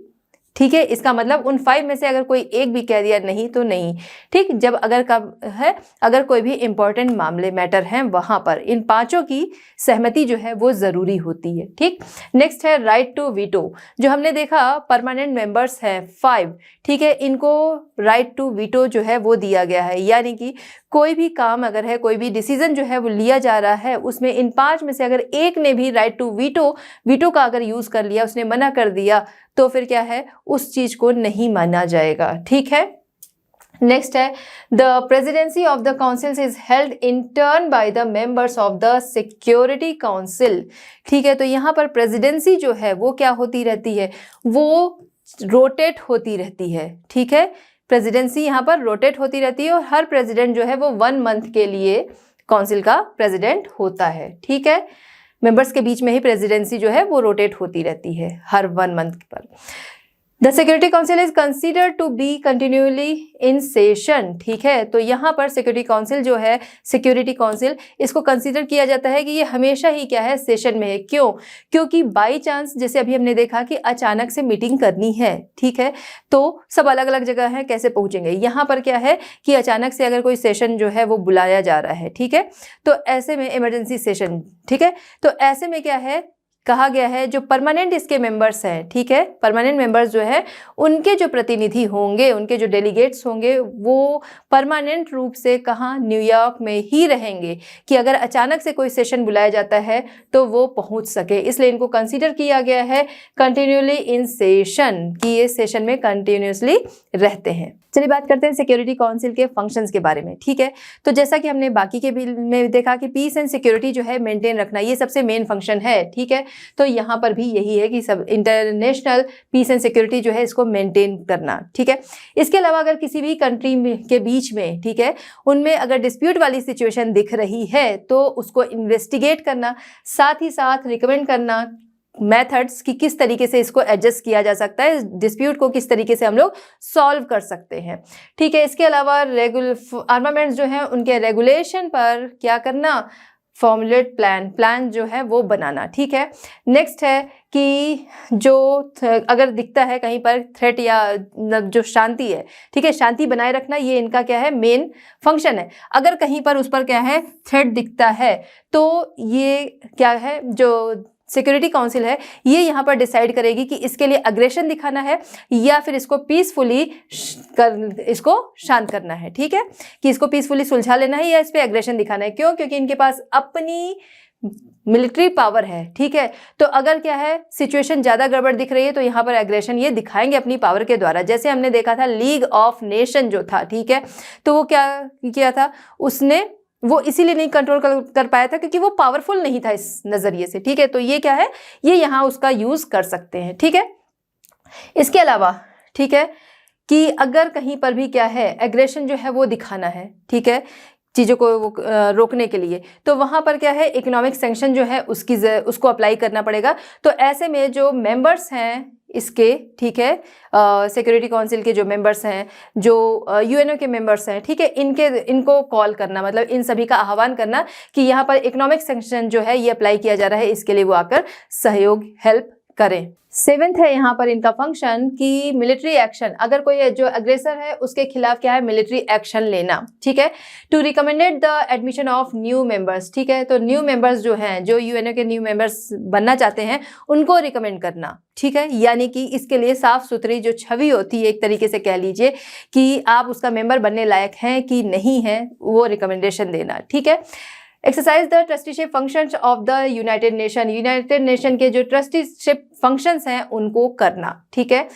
ठीक है, इसका मतलब उन 5 में से अगर कोई एक भी कह दिया नहीं तो नहीं। ठीक, जब अगर कब है, अगर कोई भी इंपॉर्टेंट मामले मैटर हैं वहां पर इन 5 की सहमति जो है वो जरूरी होती है। ठीक, नेक्स्ट है राइट टू वीटो। जो हमने देखा परमानेंट मेंबर्स हैं 5, ठीक है, इनको राइट टू वीटो जो है वो दिया गया है, यानी कि कोई भी काम अगर है, कोई भी डिसीजन जो है वो लिया जा रहा है, उसमें इन 5 में से अगर एक ने भी राइट टू वीटो का अगर यूज कर लिया, उसने मना कर दिया, तो फिर क्या है, उस चीज को नहीं माना जाएगा। ठीक है, नेक्स्ट है the presidency of the council is held in turn by the members of the security council. ठीक है, तो यहाँ पर प्रेसिडेंसी जो है वो क्या होती रहती है, वो रोटेट होती रहती है। ठीक है, प्रेसिडेंसी यहाँ पर रोटेट होती रहती है और हर प्रेसिडेंट जो है वो 1 मंथ के लिए काउंसिल का प्रेसिडेंट होता है। ठीक है, मेंबर्स के बीच में ही प्रेसिडेंसी जो है वो रोटेट होती रहती है हर 1 मंथ पर। The security council is considered to be continuously in session. ठीक है, तो यहाँ पर सिक्योरिटी काउंसिल जो है, सिक्योरिटी काउंसिल, इसको कंसिडर किया जाता है कि ये हमेशा ही क्या है, सेशन में है। क्यों? क्योंकि बाई चांस, जैसे अभी हमने देखा कि अचानक से मीटिंग करनी है, ठीक है, तो सब अलग अलग जगह है, कैसे पहुंचेंगे। यहाँ पर क्या है कि अचानक से अगर कोई सेशन जो है वो बुलाया जा रहा है, ठीक है, तो ऐसे में इमरजेंसी सेशन, ठीक है, तो ऐसे में क्या है, कहा गया है जो परमानेंट इसके मेंबर्स हैं, ठीक है, परमानेंट मेंबर्स जो है उनके जो प्रतिनिधि होंगे, उनके जो डेलीगेट्स होंगे, वो परमानेंट रूप से कहाँ, न्यूयॉर्क में ही रहेंगे, कि अगर अचानक से कोई सेशन बुलाया जाता है तो वो पहुंच सके। इसलिए इनको कंसीडर किया गया है कंटिन्यूअली इन सेशन, कि ये सेशन में कंटिन्यूअसली रहते हैं। चलिए बात करते हैं सिक्योरिटी काउंसिल के फंक्शंस के बारे में। ठीक है, तो जैसा कि हमने बाकी के बिल में देखा कि पीस एंड सिक्योरिटी जो है मेंटेन रखना, ये सबसे मेन फंक्शन है। ठीक है, तो यहाँ पर भी यही है कि सब इंटरनेशनल पीस एंड सिक्योरिटी जो है इसको मेंटेन करना। ठीक है, इसके अलावा अगर किसी भी कंट्री के बीच में, ठीक है, उनमें अगर डिस्प्यूट वाली सिचुएशन दिख रही है तो उसको इन्वेस्टिगेट करना, साथ ही साथ रिकमेंड करना मेथड्स कि किस तरीके से इसको एडजस्ट किया जा सकता है, डिस्प्यूट को किस तरीके से हम लोग सॉल्व कर सकते हैं। ठीक है, इसके अलावा आर्मामेंट्स जो हैं उनके रेगुलेशन पर क्या करना, फॉर्मुलेट प्लान जो है वो बनाना, ठीक है। नेक्स्ट है कि जो अगर दिखता है कहीं पर थ्रेट या जो शांति है, ठीक है, शांति बनाए रखना ये इनका क्या है, मेन फंक्शन है। अगर कहीं पर उस पर क्या है, थ्रेट दिखता है तो ये क्या है, जो सिक्योरिटी काउंसिल है ये यहाँ पर डिसाइड करेगी कि इसके लिए अग्रेशन दिखाना है या फिर इसको पीसफुली इसको शांत करना है, ठीक है, कि इसको पीसफुली सुलझा लेना है या इस पे अग्रेशन दिखाना है। क्यों? क्योंकि इनके पास अपनी मिलिट्री पावर है, ठीक है। तो अगर क्या है, सिचुएशन ज़्यादा गड़बड़ दिख रही है तो यहाँ पर एग्रेशन ये दिखाएंगे अपनी पावर के द्वारा। जैसे हमने देखा था लीग ऑफ नेशन जो था, ठीक है, तो वो क्या किया था, उसने वो इसीलिए नहीं कंट्रोल कर पाया था क्योंकि वो पावरफुल नहीं था इस नज़रिए से, ठीक है। तो ये क्या है, ये यहाँ उसका यूज़ कर सकते हैं, ठीक है। इसके अलावा, ठीक है, कि अगर कहीं पर भी क्या है, एग्रेशन जो है वो दिखाना है, ठीक है, चीज़ों को वो रोकने के लिए, तो वहाँ पर क्या है, इकोनॉमिक सैंक्शन जो है उसको अप्लाई करना पड़ेगा। तो ऐसे में जो मेंबर्स हैं इसके, ठीक है, सिक्योरिटी काउंसिल के जो मेंबर्स हैं, जो यूएनओ के मेंबर्स हैं, ठीक है, इनको कॉल करना, मतलब इन सभी का आह्वान करना कि यहाँ पर इकोनॉमिक सैंक्शन जो है ये अप्लाई किया जा रहा है, इसके लिए वो आकर सहयोग, हेल्प करें। 7th है यहाँ पर इनका फंक्शन कि मिलिट्री एक्शन, अगर कोई जो अग्रेसर है उसके खिलाफ क्या है, मिलिट्री एक्शन लेना, ठीक है। To recommended the admission of new members, ठीक है, तो न्यू मेंबर्स जो हैं, जो यूएनओ के न्यू मेंबर्स बनना चाहते हैं उनको रिकमेंड करना, ठीक है। यानी कि इसके लिए साफ सुथरी जो छवि होती है, एक तरीके से कह लीजिए कि आप उसका मेंबर बनने लायक हैं कि नहीं है, वो रिकमेंडेशन देना, ठीक है। Exercise the trusteeship functions of the United nation के जो ट्रस्टीशिप फंक्शंस हैं उनको करना, ठीक है।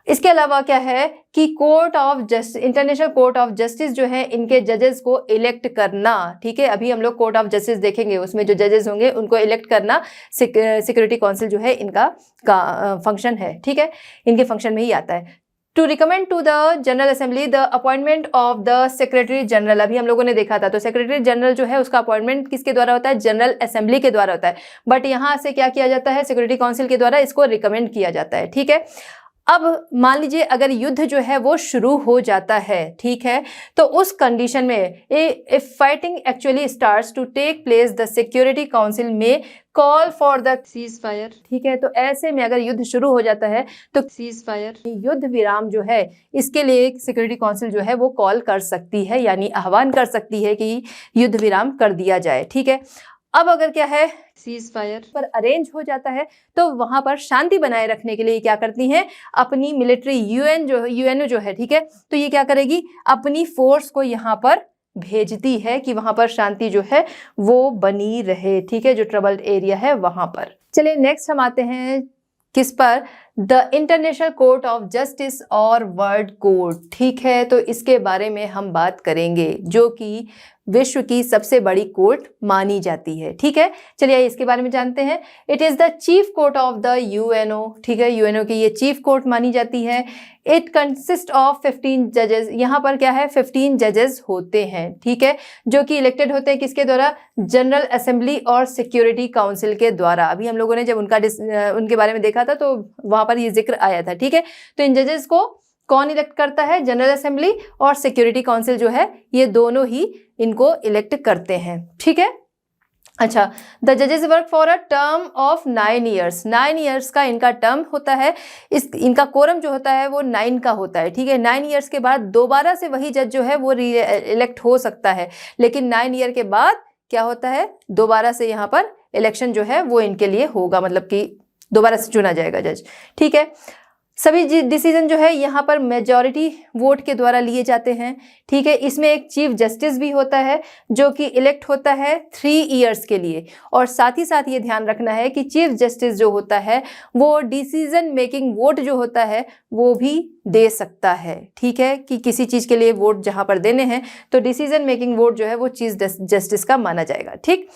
इसके अलावा क्या है कि इंटरनेशनल कोर्ट ऑफ जस्टिस जो है इनके जजेस को इलेक्ट करना, ठीक है। अभी हम लोग कोर्ट ऑफ जस्टिस देखेंगे, उसमें जो जजेस होंगे उनको इलेक्ट करना सिक्योरिटी काउंसिल जो है इनका फंक्शन है, ठीक है, इनके फंक्शन में ही आता है। To recommend to the general assembly the appointment of the secretary general, अभी हम लोगों ने देखा था, तो सेक्रेटरी जनरल जो है उसका अपॉइंटमेंट किसके द्वारा होता है, जनरल असेंबली के द्वारा होता है। बट यहाँ से क्या किया जाता है, सिक्योरिटी काउंसिल के द्वारा इसको रिकमेंड किया जाता है, ठीक है। अब मान लीजिए अगर युद्ध जो है वो शुरू हो जाता है, ठीक है, तो उस कंडीशन में if fighting actually starts to take place the security council में call for the ceasefire, ठीक है। तो ऐसे में अगर युद्ध शुरू हो जाता है तो सीज फायर, युद्ध विराम जो है, इसके लिए सिक्योरिटी काउंसिल जो है वो कॉल कर सकती है, यानी आह्वान कर सकती है कि युद्ध विराम कर दिया जाए, ठीक है। अब अगर क्या है, सीज फायर पर अरेंज हो जाता है तो वहां पर शांति बनाए रखने के लिए क्या करती हैं, अपनी मिलिट्री यूएनओ जो है, ठीक है, तो ये क्या करेगी, अपनी फोर्स को यहाँ पर भेजती है कि वहां पर शांति जो है वो बनी रहे, ठीक है, जो ट्रबल्ड एरिया है वहां पर। चलिए नेक्स्ट हम आते हैं किस पर, the international court of justice और वर्ल्ड कोर्ट, ठीक है, तो इसके बारे में हम बात करेंगे, जो कि विश्व की सबसे बड़ी कोर्ट मानी जाती है, ठीक है। चलिए इसके बारे में जानते हैं। It is the chief court of the UNO, ठीक है, यूएनओ की ये चीफ कोर्ट मानी जाती है। इट कंसिस्ट ऑफ 15 जजेस, यहाँ पर क्या है, 15 जजेस होते हैं, ठीक है, जो कि इलेक्टेड होते हैं किसके द्वारा, जनरल असेंबली और सिक्योरिटी काउंसिल के द्वारा। अभी हम लोगों ने जब उनके बारे में देखा था तो वहाँ पर ये जिक्र आया था, ठीक है। तो इन जजेस को कौन इलेक्ट करता है, जनरल असेंबली और सिक्योरिटी काउंसिल जो है ये दोनों ही इनको इलेक्ट करते हैं, ठीक है। अच्छा, द जजेस work for a term of 9 years, 9 years का इनका टर्म होता है। इनका कोरम जो होता है वो 9 का होता है, ठीक है। 9 ईयर्स के बाद दोबारा से वही जज जो है वो इलेक्ट हो सकता है, लेकिन 9 ईयर के बाद क्या होता है, दोबारा से यहाँ पर इलेक्शन जो है वो इनके लिए होगा, मतलब कि दोबारा से चुना जाएगा जज, ठीक है। सभी डिसीजन जो है यहाँ पर मेजॉरिटी वोट के द्वारा लिए जाते हैं, ठीक है। इसमें एक चीफ जस्टिस भी होता है जो कि इलेक्ट होता है 3 ईयर्स के लिए, और साथ ही साथ ये ध्यान रखना है कि चीफ जस्टिस जो होता है वो डिसीजन मेकिंग वोट जो होता है वो भी दे सकता है, ठीक है, कि किसी चीज़ के लिए वोट जहाँ पर देने हैं तो डिसीजन मेकिंग वोट जो है वो चीफ जस्टिस का माना जाएगा, ठीक।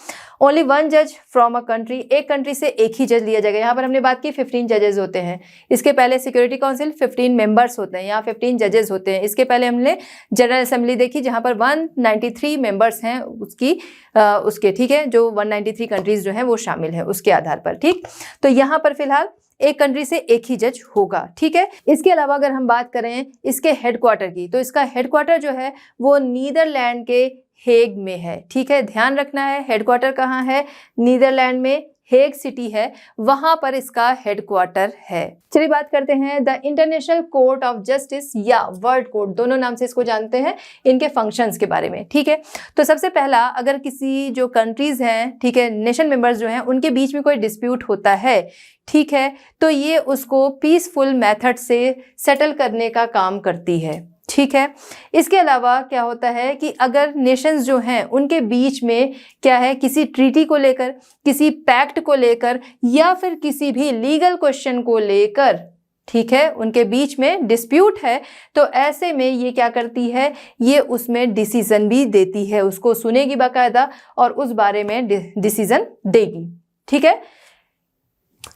ओनली 1 जज फ्रॉम अ कंट्री, एक कंट्री से एक ही जज लिया जाएगा। यहाँ पर हमने बात की 15 जजेस होते हैं, इसके पहले सिक्योरिटी काउंसिल 15 मेंबर्स होते हैं, यहाँ 15 जजेस होते हैं। इसके पहले हमने जनरल असेंबली देखी जहाँ पर 193 मेंबर्स हैं उसके, ठीक है, जो 193 कंट्रीज जो हैं वो शामिल हैं उसके आधार पर, ठीक। तो यहाँ पर फिलहाल एक कंट्री से एक ही जज होगा, ठीक है। इसके अलावा अगर हम बात करें इसके हेडक्वार्टर की, तो इसका हेडक्वार्टर जो है वो नीदरलैंड के हेग में है, ठीक है। ध्यान रखना है हेडक्वार्टर कहाँ है, नीदरलैंड में हेग सिटी है, वहां पर इसका हेडक्वार्टर है। चलिए बात करते हैं the international court of justice या वर्ल्ड कोर्ट, दोनों नाम से इसको जानते हैं, इनके फंक्शंस के बारे में, ठीक है। तो सबसे पहला, अगर किसी जो कंट्रीज हैं, ठीक है, नेशन मेंबर्स जो हैं, उनके बीच में कोई डिस्प्यूट होता है, ठीक है, तो ये उसको पीसफुल मेथड से सेटल करने का काम करती है, ठीक है। इसके अलावा क्या होता है कि अगर नेशंस जो हैं उनके बीच में क्या है, किसी ट्रीटी को लेकर, किसी पैक्ट को लेकर या फिर किसी भी लीगल क्वेश्चन को लेकर, ठीक है, उनके बीच में डिस्प्यूट है, तो ऐसे में ये क्या करती है, ये उसमें डिसीजन भी देती है, उसको सुनेगी बाकायदा और उस बारे में डिसीजन देगी, ठीक है।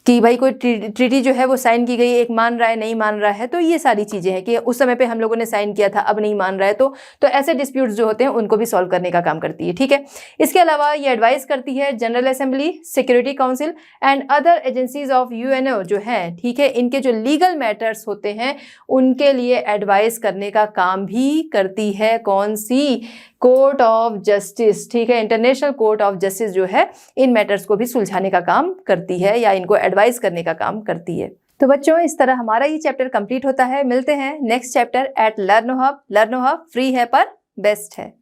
कि भाई कोई ट्रीटी जो है वो साइन की गई, एक मान रहा है, नहीं मान रहा है, तो ये सारी चीज़ें हैं कि उस समय पे हम लोगों ने साइन किया था, अब नहीं मान रहा है, तो ऐसे डिस्प्यूट्स जो होते हैं उनको भी सॉल्व करने का काम करती है, ठीक है। इसके अलावा ये एडवाइस करती है general assembly, security council and other agencies of UNO जो हैं, ठीक है, इनके जो लीगल मैटर्स होते हैं उनके लिए एडवाइस करने का काम भी करती है। कौन सी? कोर्ट ऑफ जस्टिस, ठीक है, इंटरनेशनल कोर्ट ऑफ जस्टिस जो है इन मैटर्स को भी सुलझाने का काम करती है या इनको एडवाइस करने का काम करती है। तो बच्चों, इस तरह हमारा ये चैप्टर कंप्लीट होता है। मिलते हैं next chapter at Learno hub. Learno hub free है पर बेस्ट है।